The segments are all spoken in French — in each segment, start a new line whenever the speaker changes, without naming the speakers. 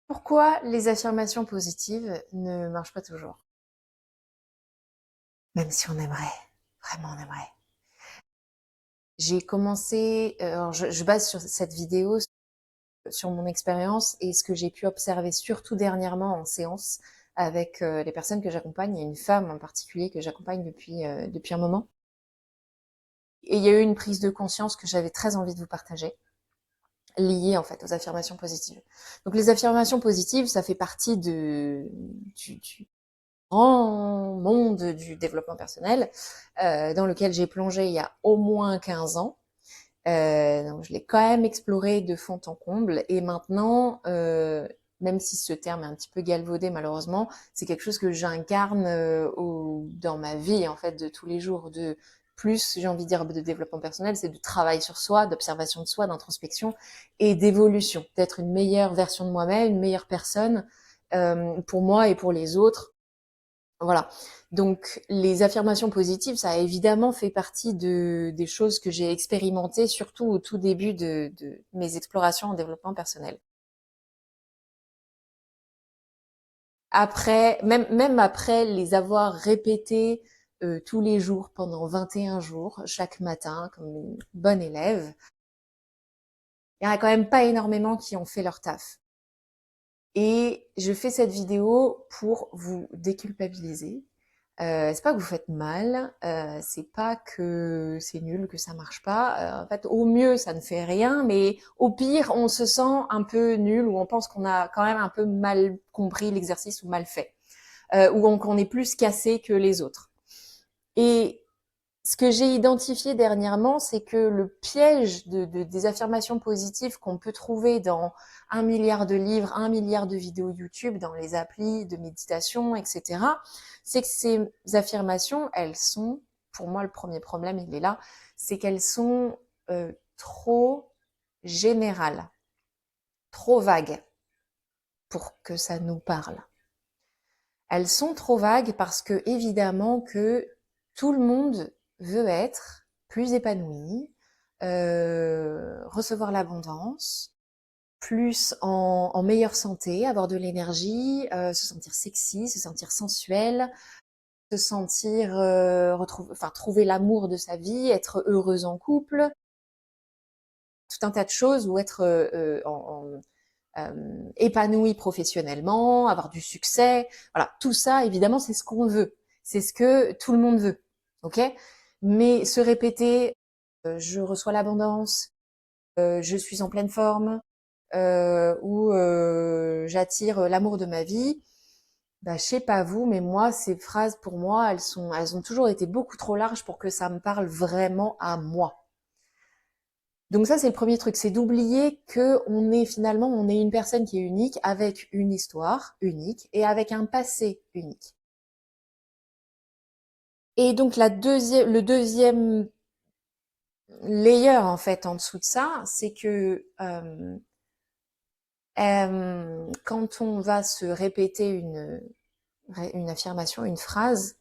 Pourquoi les affirmations positives ne marchent pas toujours? Même si on aimerait, vraiment on aimerait. J'ai commencé, alors je base sur cette vidéo sur mon expérience et ce que j'ai pu observer surtout dernièrement en séance avec les personnes que j'accompagne. Il y a une femme en particulier que j'accompagne depuis un moment. Et il y a eu une prise de conscience que j'avais très envie de vous partager, liée en fait aux affirmations positives. Donc les affirmations positives, ça fait partie du grand monde du développement personnel dans lequel j'ai plongé il y a au moins 15 ans. Donc je l'ai quand même exploré de fond en comble et maintenant, même si ce terme est un petit peu galvaudé malheureusement, c'est quelque chose que j'incarne dans ma vie en fait de tous les jours. De plus, j'ai envie de dire de développement personnel, c'est du travail sur soi, d'observation de soi, d'introspection et d'évolution, d'être une meilleure version de moi-même, une meilleure personne pour moi et pour les autres. Voilà. Donc, les affirmations positives, ça a évidemment fait partie des choses que j'ai expérimentées, surtout au tout début de mes explorations en développement personnel. Après, même après les avoir répétées tous les jours pendant 21 jours, chaque matin, comme une bonne élève, il y en a quand même pas énormément qui ont fait leur taf. Et je fais cette vidéo pour vous déculpabiliser. C'est pas que vous faites mal, c'est pas que c'est nul, que ça marche pas. En fait, au mieux, ça ne fait rien, mais au pire, on se sent un peu nul ou on pense qu'on a quand même un peu mal compris l'exercice ou mal fait, ou qu'on est plus cassé que les autres. Et ce que j'ai identifié dernièrement, c'est que le piège des affirmations positives qu'on peut trouver dans 1 milliard de livres, 1 milliard de vidéos YouTube, dans les applis de méditation, etc., c'est que ces affirmations, elles sont, pour moi, le premier problème, il est là, c'est qu'elles sont trop générales, trop vagues pour que ça nous parle. Elles sont trop vagues parce que, évidemment, que tout le monde veut être plus épanoui, recevoir l'abondance, plus en meilleure santé, avoir de l'énergie, se sentir sexy, se sentir sensuel, se sentir trouver l'amour de sa vie, être heureuse en couple, tout un tas de choses, ou être épanoui professionnellement, avoir du succès. Voilà, tout ça, évidemment, c'est ce qu'on veut. C'est ce que tout le monde veut. Ok? Mais se répéter, je reçois l'abondance, je suis en pleine forme, ou j'attire l'amour de ma vie. Bah, je sais pas vous, mais moi, ces phrases, pour moi, elles ont toujours été beaucoup trop larges pour que ça me parle vraiment à moi. Donc ça, c'est le premier truc, c'est d'oublier que on est une personne qui est unique, avec une histoire unique et avec un passé unique. Et donc le deuxième layer en fait en dessous de ça, c'est que quand on va se répéter une affirmation, une phrase,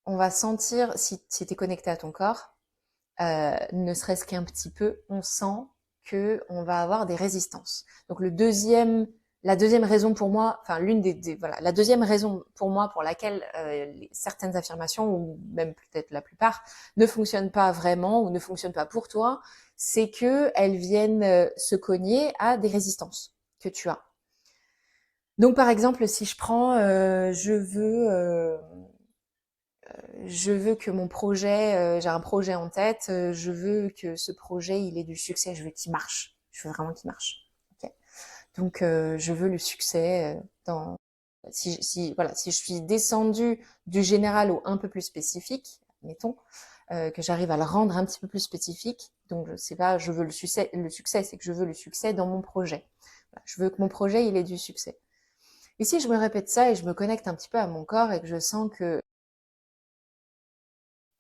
on va sentir, si tu es connecté à ton corps, ne serait-ce qu'un petit peu, on sent que on va avoir des résistances. Donc la deuxième raison pour moi, enfin voilà, la deuxième raison pour moi pour laquelle certaines affirmations ou même peut-être la plupart ne fonctionnent pas vraiment ou ne fonctionnent pas pour toi, c'est que elles viennent se cogner à des résistances que tu as. Donc par exemple, si je prends, je veux que mon projet, j'ai un projet en tête, je veux que ce projet, il ait du succès, je veux qu'il marche. Je veux vraiment qu'il marche. Ok. Donc, je veux le succès voilà, si je suis descendue du général au un peu plus spécifique, mettons, que j'arrive à le rendre un petit peu plus spécifique. Donc, c'est pas, je veux le succès, c'est que je veux le succès dans mon projet. Voilà, je veux que mon projet, il ait du succès. Et si je me répète ça et je me connecte un petit peu à mon corps et que je sens que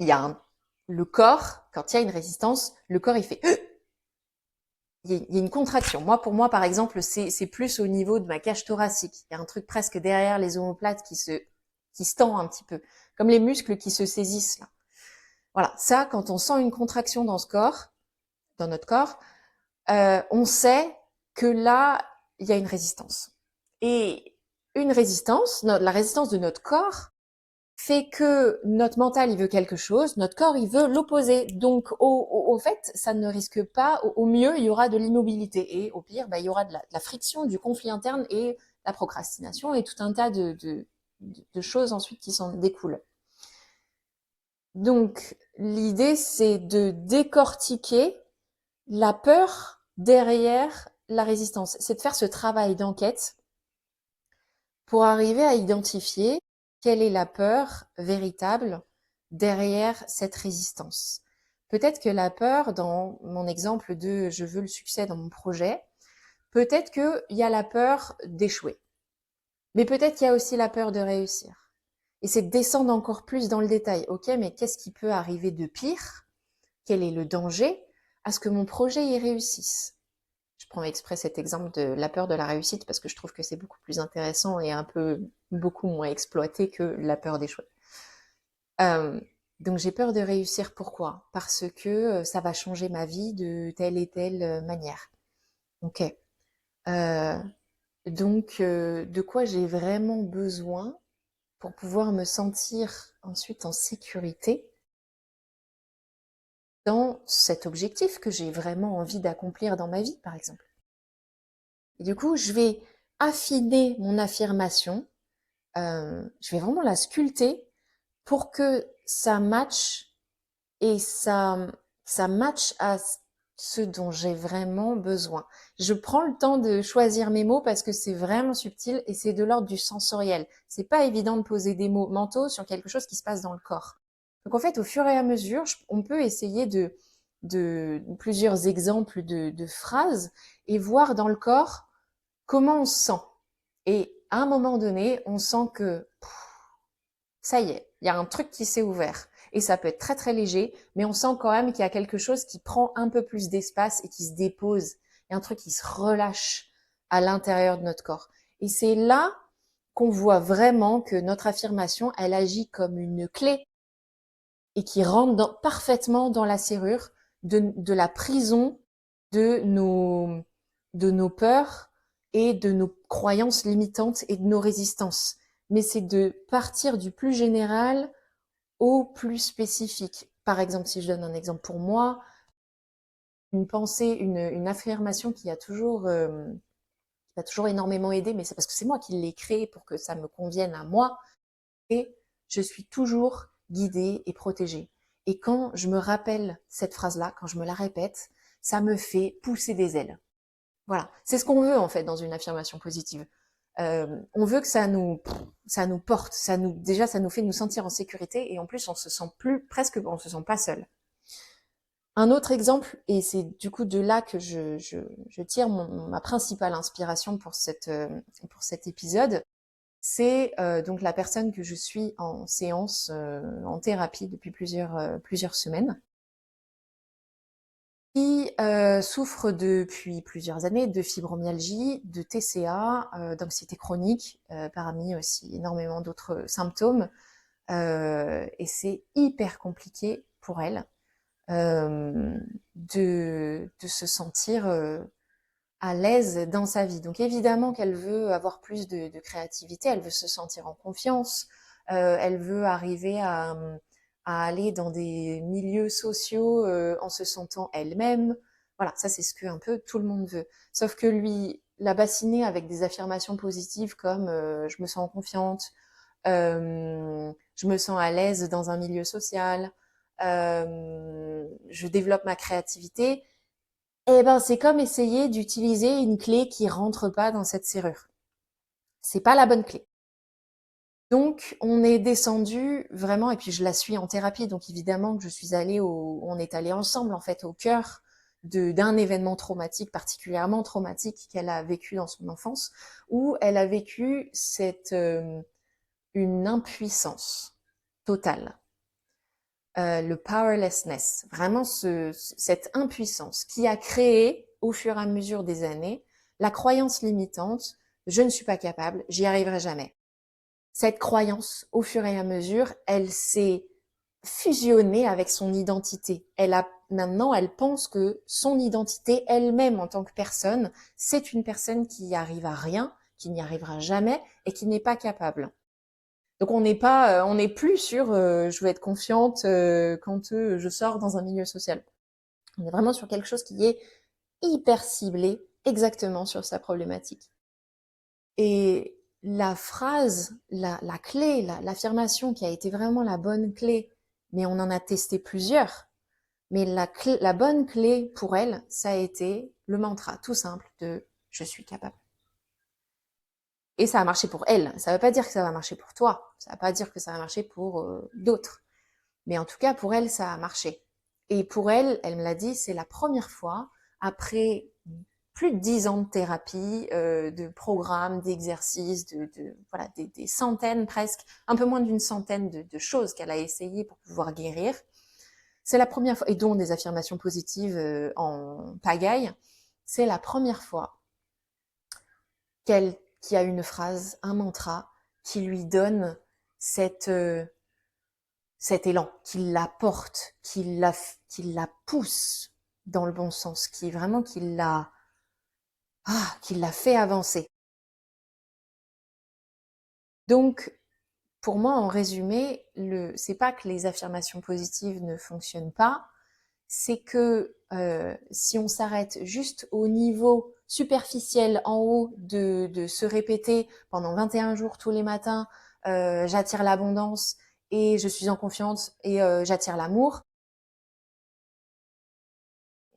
il y a le corps, quand il y a une résistance, le corps il fait il y a une contraction. Pour moi, par exemple, c'est plus au niveau de ma cage thoracique. Il y a un truc presque derrière les omoplates qui se tend un petit peu, comme les muscles qui se saisissent là. Voilà, ça, quand on sent une contraction dans notre corps, on sait que là, il y a une résistance. Et une résistance, la résistance de notre corps, fait que notre mental, il veut quelque chose, notre corps, il veut l'opposé. Donc, au fait, ça ne risque pas, au mieux, il y aura de l'immobilité. Et au pire, il y aura de la friction, du conflit interne et la procrastination et tout un tas de choses ensuite qui s'en découlent. Donc, l'idée, c'est de décortiquer la peur derrière la résistance. C'est de faire ce travail d'enquête pour arriver à identifier quelle est la peur véritable derrière cette résistance. Peut-être que la peur, dans mon exemple de je veux le succès dans mon projet, peut-être qu'il y a la peur d'échouer. Mais peut-être qu'il y a aussi la peur de réussir. Et c'est de descendre encore plus dans le détail. Ok, mais qu'est-ce qui peut arriver de pire? Quel est le danger à ce que mon projet y réussisse? Je prends exprès cet exemple de la peur de la réussite parce que je trouve que c'est beaucoup plus intéressant et beaucoup moins exploité que la peur d'échouer. Donc j'ai peur de réussir. Pourquoi? Parce que ça va changer ma vie de telle et telle manière. Ok. Donc de quoi j'ai vraiment besoin pour pouvoir me sentir ensuite en sécurité dans cet objectif que j'ai vraiment envie d'accomplir dans ma vie, par exemple. Et du coup, je vais affiner mon affirmation, je vais vraiment la sculpter pour que ça matche et ça matche à ce dont j'ai vraiment besoin. Je prends le temps de choisir mes mots parce que c'est vraiment subtil et c'est de l'ordre du sensoriel. C'est pas évident de poser des mots mentaux sur quelque chose qui se passe dans le corps. Donc en fait, au fur et à mesure, on peut essayer de plusieurs exemples de phrases et voir dans le corps comment on se sent. Et à un moment donné, on sent que ça y est, il y a un truc qui s'est ouvert. Et ça peut être très très léger, mais on sent quand même qu'il y a quelque chose qui prend un peu plus d'espace et qui se dépose. Il y a un truc qui se relâche à l'intérieur de notre corps. Et c'est là qu'on voit vraiment que notre affirmation, elle agit comme une clé et qui rentre parfaitement dans la serrure de la prison de nos peurs et de nos croyances limitantes et de nos résistances. Mais c'est de partir du plus général au plus spécifique. Par exemple, si je donne un exemple pour moi, une pensée, une affirmation qui a toujours énormément aidé, mais c'est parce que c'est moi qui l'ai créée pour que ça me convienne à moi, et je suis toujours guidée et protégée. Et quand je me rappelle cette phrase-là, quand je me la répète, ça me fait pousser des ailes. Voilà, c'est ce qu'on veut en fait dans une affirmation positive. On veut que ça nous porte, déjà ça nous fait nous sentir en sécurité et en plus on se sent on se sent pas seul. Un autre exemple, et c'est du coup de là que je tire ma principale inspiration pour cet épisode, c'est donc la personne que je suis en séance, en thérapie depuis plusieurs semaines, qui souffre depuis plusieurs années de fibromyalgie, de TCA, d'anxiété chronique, parmi aussi énormément d'autres symptômes. Et c'est hyper compliqué pour elle de se sentir à l'aise dans sa vie. Donc évidemment qu'elle veut avoir plus de créativité, elle veut se sentir en confiance, elle veut arriver à aller dans des milieux sociaux en se sentant elle-même. Voilà, ça c'est ce que un peu tout le monde veut. Sauf que lui, la bassiner avec des affirmations positives comme je me sens confiante, je me sens à l'aise dans un milieu social, je développe ma créativité, eh ben, c'est comme essayer d'utiliser une clé qui rentre pas dans cette serrure. C'est pas la bonne clé. Donc, on est descendu vraiment, et puis je la suis en thérapie, donc évidemment que on est allé ensemble, en fait, au cœur d'un événement traumatique, particulièrement traumatique qu'elle a vécu dans son enfance, où elle a vécu une impuissance totale. Le powerlessness, vraiment cette impuissance qui a créé au fur et à mesure des années la croyance limitante, je ne suis pas capable, j'y arriverai jamais. Cette croyance, au fur et à mesure, elle s'est fusionné avec son identité. Maintenant, elle pense que son identité elle-même en tant que personne, c'est une personne qui arrive à rien, qui n'y arrivera jamais et qui n'est pas capable. Donc on n'est plus sur je veux être confiante quand je sors dans un milieu social. On est vraiment sur quelque chose qui est hyper ciblé exactement sur sa problématique. Et la phrase, la clé, l'affirmation qui a été vraiment la bonne clé, mais on en a testé plusieurs, mais la bonne clé pour elle, ça a été le mantra tout simple de je suis capable. Et ça a marché pour elle. Ça ne veut pas dire que ça va marcher pour toi. Ça ne veut pas dire que ça va marcher pour d'autres. Mais en tout cas, pour elle, ça a marché. Et pour elle, elle me l'a dit, c'est la première fois, après plus de 10 ans de thérapie, de programmes, d'exercices, voilà, des centaines presque, un peu moins d'une centaine de choses qu'elle a essayé pour pouvoir guérir. C'est la première fois, et dont des affirmations positives en pagaille, c'est la première fois qui a une phrase, un mantra, qui lui donne cet élan, qui la porte, qui la pousse dans le bon sens, qui vraiment qui l'a fait avancer. Donc, pour moi, en résumé, c'est pas que les affirmations positives ne fonctionnent pas, c'est que si on s'arrête juste au niveau superficiel en haut de se répéter pendant 21 jours tous les matins, j'attire l'abondance et je suis en confiance et j'attire l'amour,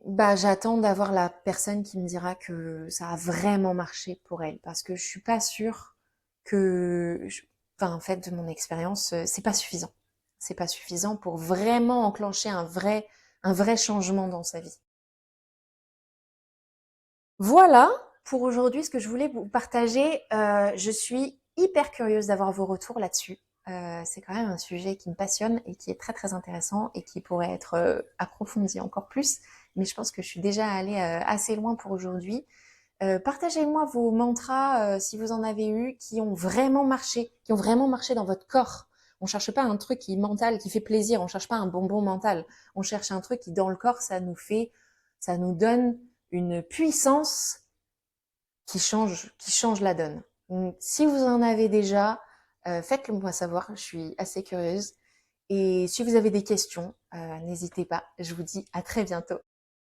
bah j'attends d'avoir la personne qui me dira que ça a vraiment marché pour elle, parce que je suis pas sûre enfin en fait de mon expérience, c'est pas suffisant. C'est pas suffisant pour vraiment enclencher un vrai changement dans sa vie. Voilà pour aujourd'hui ce que je voulais vous partager. Je suis hyper curieuse d'avoir vos retours là-dessus. C'est quand même un sujet qui me passionne et qui est très très intéressant et qui pourrait être approfondi encore plus. Mais je pense que je suis déjà allée assez loin pour aujourd'hui. Partagez-moi vos mantras si vous en avez eu qui ont vraiment marché, dans votre corps. On cherche pas un truc qui est mental, qui fait plaisir. On cherche pas un bonbon mental. On cherche un truc qui dans le corps, ça nous donne une puissance qui change la donne. Donc, si vous en avez déjà, faites-le moi savoir. Je suis assez curieuse. Et si vous avez des questions, n'hésitez pas. Je vous dis à très bientôt.